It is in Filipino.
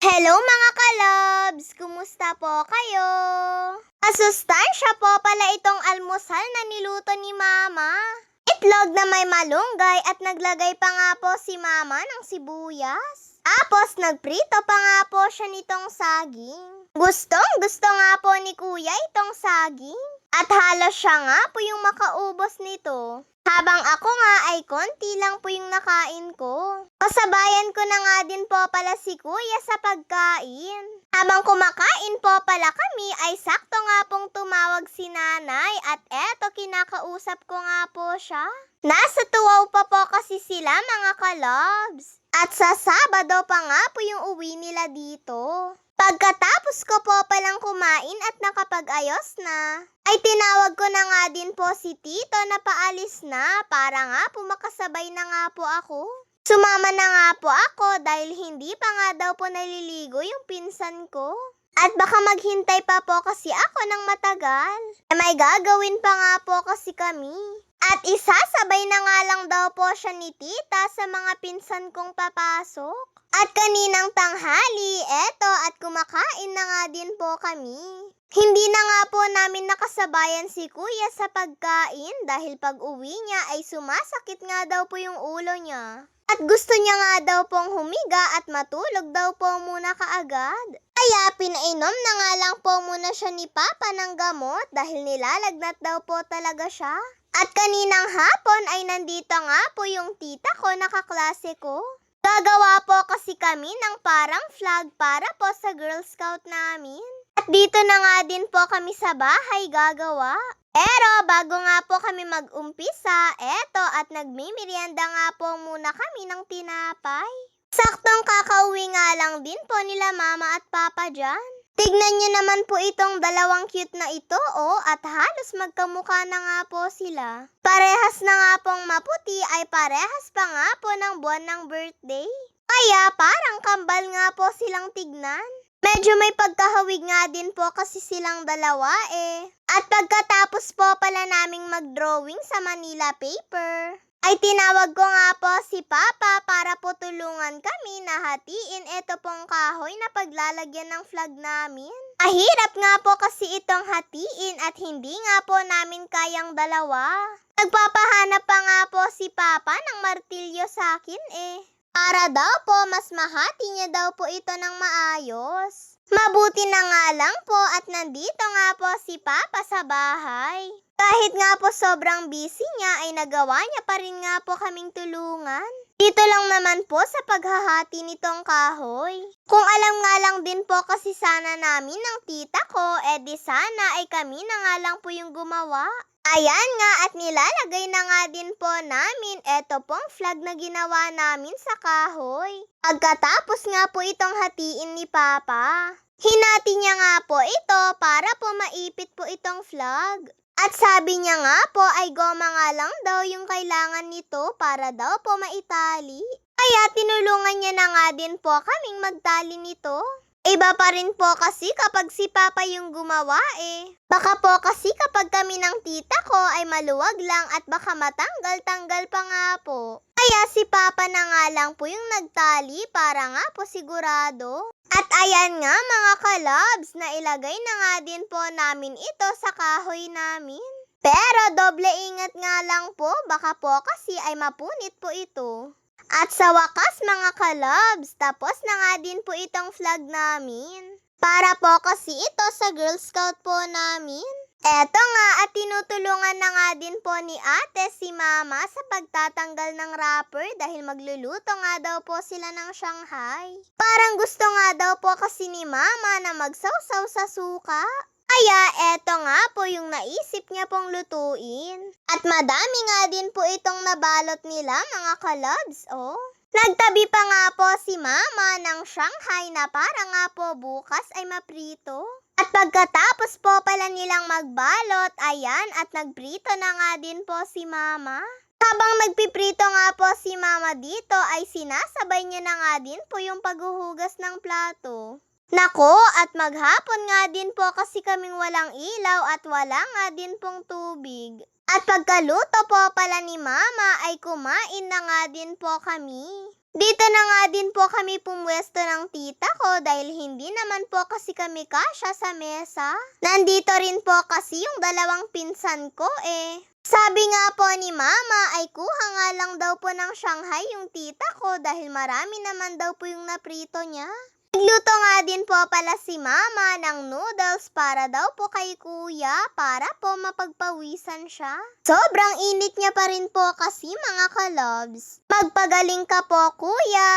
Hello mga kalabs! Kumusta po kayo? Masustansya po pala itong almusal na niluto ni Mama. Itlog na may malunggay at naglagay pa nga po si Mama ng sibuyas. Tapos nagprito pa nga po siya nitong saging. Gustong gusto nga po ni Kuya itong saging. At halos siya nga po yung makaubos nito. Habang ako nga ay konti lang po yung nakain ko. Kasabayan ko na nga din po pala si Kuya sa pagkain. Habang kumakain po pala kami ay sakto nga pong tumawag si Nanay at eto kinakausap ko nga po siya. Nasa Tuwaw pa po kasi sila mga kalabs. At sa Sabado pa nga po yung uwi nila dito. Pagkatapos ko po palang kumain at nakapag-ayos na, ay tinawag ko na nga din po si Tito na paalis na para nga po makasabay na nga po ako. Sumama na nga po ako dahil hindi pa nga daw po naliligo yung pinsan ko. At baka maghintay pa po kasi ako ng matagal. May gagawin pa nga po kasi kami. At isasabay na nga lang daw po siya ni Tita sa mga pinsan kong papasok. At kaninang tanghali, eto at kumakain na nga din po kami. Hindi na nga po namin nakasabayan si Kuya sa pagkain dahil pag uwi niya ay sumasakit nga daw po yung ulo niya. At gusto niya nga daw pong humiga at matulog daw po muna kaagad. Kaya pinainom na nga lang po muna siya ni Papa ng gamot dahil nilalagnat daw po talaga siya. At kaninang hapon ay nandito nga po yung tita ko na kaklase ko. Gagawa po kasi kami ng parang flag para po sa Girl Scout namin. At dito na nga din po kami sa bahay gagawa. Pero bago nga po kami mag-umpisa, eto at nagmimerienda nga po muna kami ng tinapay. Saktong kakauwi nga lang din po nila Mama at Papa dyan. Tignan niyo naman po itong dalawang cute na ito at halos magkamukha na nga po sila. Parehas na nga pong maputi ay parehas pa nga po ng buwan ng birthday. Kaya parang kambal nga po silang tignan. Medyo may pagkahawig nga din po kasi silang dalawa At pagkatapos po pala naming mag-drawing sa Manila paper, ay tinawag ko nga po si Papa para po tulungan kami na hatiin ito pong kahoy na paglalagyan ng flag namin. Mahirap nga po kasi itong hatiin at hindi nga po namin kayang dalawa. Nagpapahanap pa nga po si Papa ng martilyo sa akin Para daw po mas mahati niya daw po ito ng maayos. Mabuti na nga lang po at nandito nga po si Papa sa bahay. Kahit nga po sobrang busy niya ay nagawa niya pa rin nga po kaming tulungan. Dito lang naman po sa paghahati nitong kahoy. Kung alam nga lang din po kasi sana namin ng tita ko, di sana ay kami na nga lang po yung gumawa. Ayan nga at nilalagay na nga din po namin eto pong flag na ginawa namin sa kahoy. Pagkatapos nga po itong hatiin ni Papa, hinati niya nga po ito para po maipit po itong flag. At sabi niya nga po ay goma nga lang daw yung kailangan nito para daw po maitali. Kaya tinulungan niya na nga din po kaming magtali nito. Iba pa rin po kasi kapag si Papa yung gumawa Baka po kasi kapag kami ng tita ko ay maluwag lang at baka matanggal-tanggal pa nga po. Kaya si Papa na nga lang po yung nagtali para nga po sigurado. At ayan nga mga kalabs, na ilagay na nga din po namin ito sa kahoy namin. Pero doble ingat nga lang po, baka po kasi ay mapunit po ito. At sa wakas mga kalabs, tapos na nga din po itong flag namin. Para po kasi ito sa Girl Scout po namin. Eto nga at tinutulungan na nga din po ni ate si Mama sa pagtatanggal ng wrapper dahil magluluto nga daw po sila ng Shanghai. Parang gusto nga daw po kasi ni Mama na magsawsaw sa suka. Kaya eto nga po yung naisip niya pong lutuin. At madami nga din po itong nabalot nila mga kalabs Nagtabi pa nga po si Mama ng Shanghai na para nga po bukas ay maprito. At pagkatapos po pala nilang magbalot, ayan at nagprito na nga din po si Mama. Habang nagpiprito nga po si Mama dito ay sinasabay niya na nga din po yung paghuhugas ng plato. Nako, at maghapon nga din po kasi kaming walang ilaw at wala nga din pong tubig. At pagkaluto po pala ni Mama ay kumain na nga din po kami. Dito na nga din po kami pumwesto ng tita ko dahil hindi naman po kasi kami kasya sa mesa. Nandito rin po kasi yung dalawang pinsan ko eh. Sabi nga po ni Mama ay kuha nga lang daw po ng Shanghai yung tita ko dahil marami naman daw po yung naprito niya. Nagluto nga din po pala si Mama ng noodles para daw po kay Kuya para po mapagpawisan siya. Sobrang init niya pa rin po kasi mga kalobs. Magpagaling ka po, Kuya!